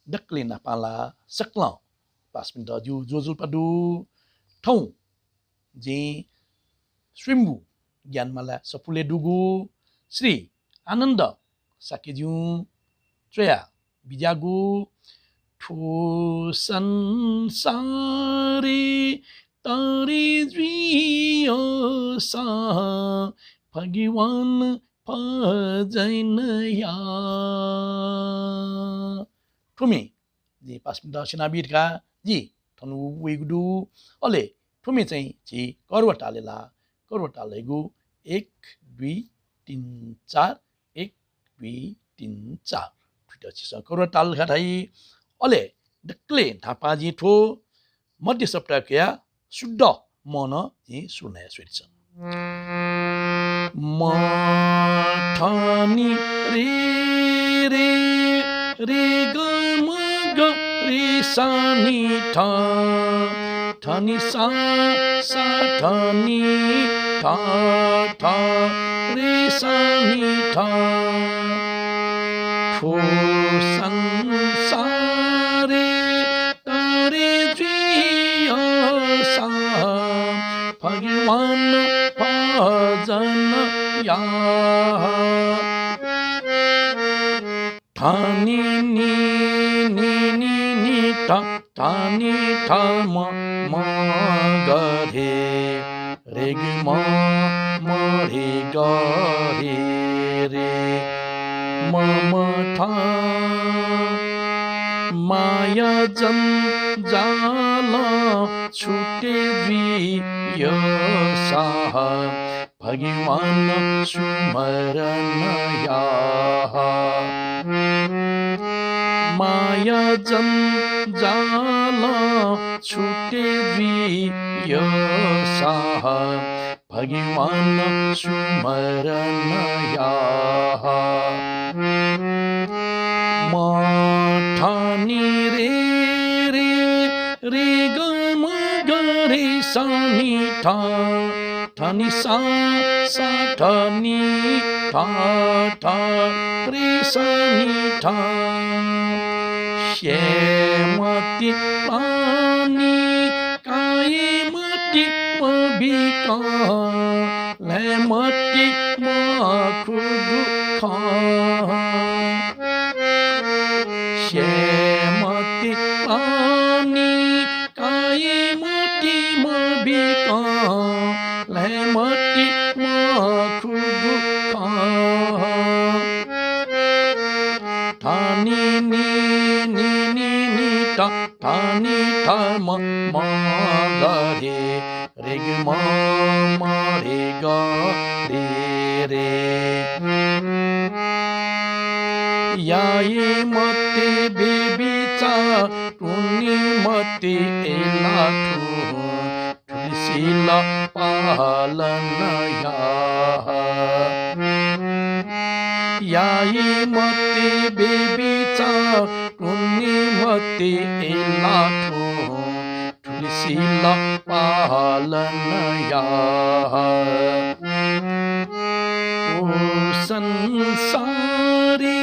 डक्ले नापाला सक्ला पासपिन दजु जोजुल पदु ठौ जे श्रीम्बु ज्ञानमाला सपुले डुगु श्री आनन्द साकेज्यू ट्रेया बिजागु ठो संसारे तारे जुइसा भगवान पजैनया ठुमी जी पासपिन द सिनाबिरका जी थनु वेगुडु अले ठुमी चाहिँ जी करवटालेला करवटालेगु 1 2 3 4 1 2 3 4 ठुटा छिस करवटाल घाइ अले डक्ले थापाजी ठो मध्य सप्ताह क्या शुद्ध मन जी सुनाय सुइछ मठानी रे रे रे ग म ग रे सानी ठा ठनी सा सा ठनी ठा ठा रे सानी ठा ठो संसारे तारे जुइसा भगवान पजनया ठानी नी नी नी नी ठा ठानी ठा म गरे रे ग म रे ग रे म ठा माया जन जाल छुटे जुइसा भगवान सुमरनया माया जन जाल छुटे जुइसा भगवान सुमरनया मठानी रे रे रे ग म ग रे सानी ठा ठनी सा सा ठनी ठा ठा रे सानी ठा श्यामती पानी काये मती मबिका ले मती मखुगु खा श्यामती पानी काये मती मबिका ले मती मखुगु खा ठानी नी नी नी नी टा ठानी ठा म गरे रे ग म रे ग रे याये मते बेबिचा टुनी मते एलाठु ठुलिसिला पालनया याये मते बेबिचा टुनी मते एलाठु ठुलिसिला पालनया ओ संसारे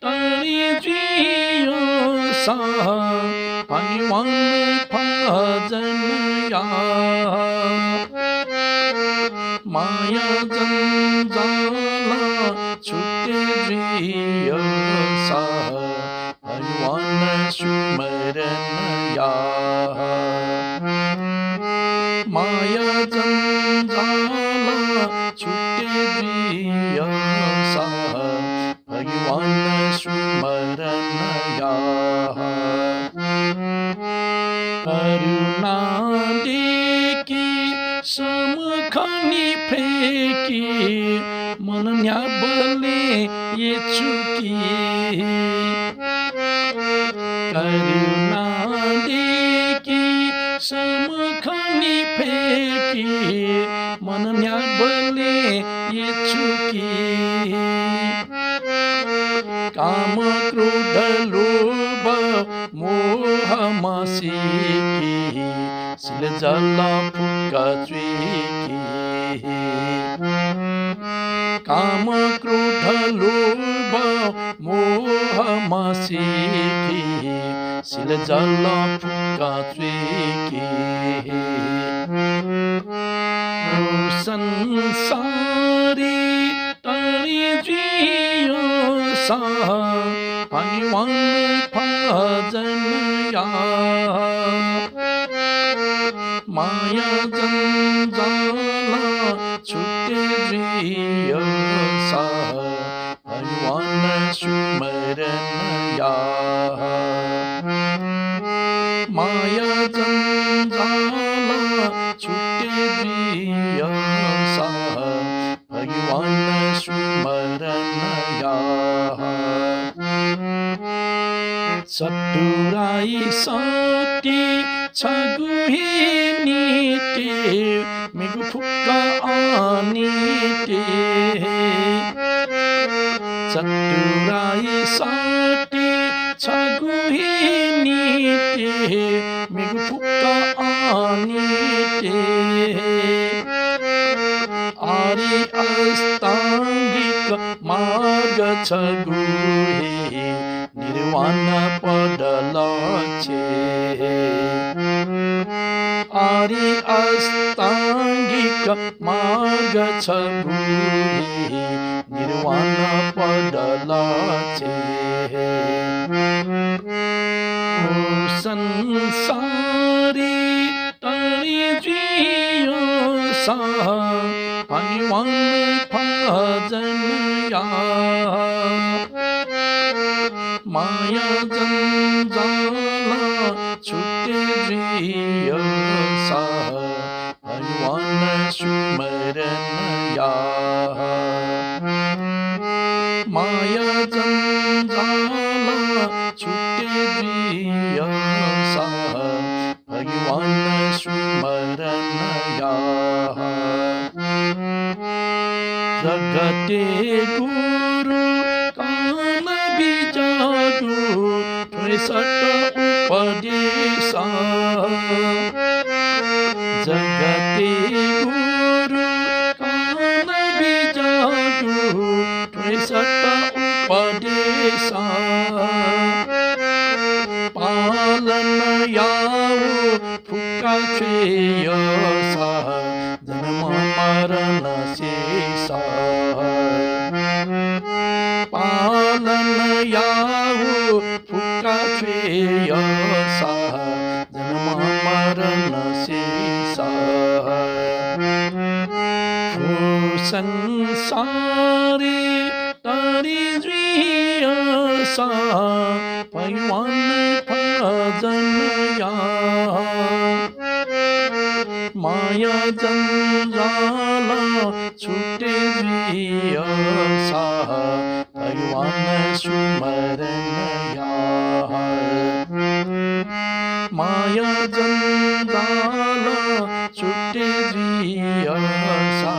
तारे जुइसा भगवान पजनया माया जंजाल छुटे जुइसा भगवान सुमरनया माया जंजाल छुटे जुइसा भगवान सुमरनया करुणा देखी समखनी फेकी मन न्याबले ये चुकी करुणा देखी समखनी फेकी मन न्याबले ये चुकी काम क्रोध लोभ मोह मसीकी सिल जला फुका चुकी काम क्रोध लोभ मोह मसीकी सिल जल फुका चुके संसारी तरी जियो सा भगवान भजनया माया जंजाला छुटे जियो सा भगवान सुमरनया माया जंजाला छुटे जियो सा भगवान सुमरनया सटुराई सटे छगुहे नीटे मेगु फुक्का आनीटे सटुराई सटे छगुहे नीटे मेगु फुक्का आनीटे आरी अस्तांगिक मार्ग छगुहे निर्वाण पदलछे आरी अस्तांगिक मार्ग छगुहे निर्वाण पदलछे संसारी तरी जियो सा भगवान भजनया माया जंजाला छुटे जियो सा भगवान सुमरनया माया जंजाला छुटे जियो सा भगवान सुमरनया जगते गुरु कान बिजागु त्रिसठ उपदेशा जगते गुरु कान बिजागु त्रिसठ उपदेशा पालन याओ फुका छेयो सा जन्म मरण शेषा पालन याओ फुका छेयो सा जन्म मरण शेषा संसारी तरी जियो सा भगवान भजनया माया जंजाला छुटे जियो सा भगवान सुमरनया माया जंजाला छुटे जियो सा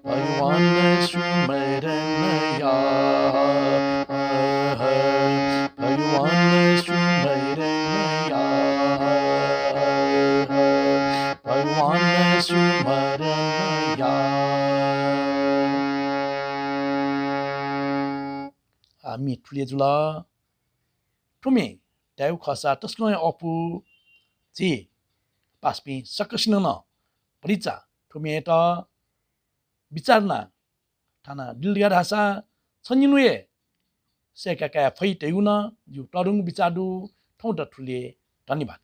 भगवान सुमरनया भगवान सुमरनया भगवान सुमरनया आमी ठुले जुला ठुमे दाउ खसा तस्नो अपु जी पास्पी सकस्न न परिचा ठुमे त विचारना थाना दिलगा ढासा छन्निनुए सेका फै तेउन जु टरुङ विचारदु ठौं ठुले धन्यवाद।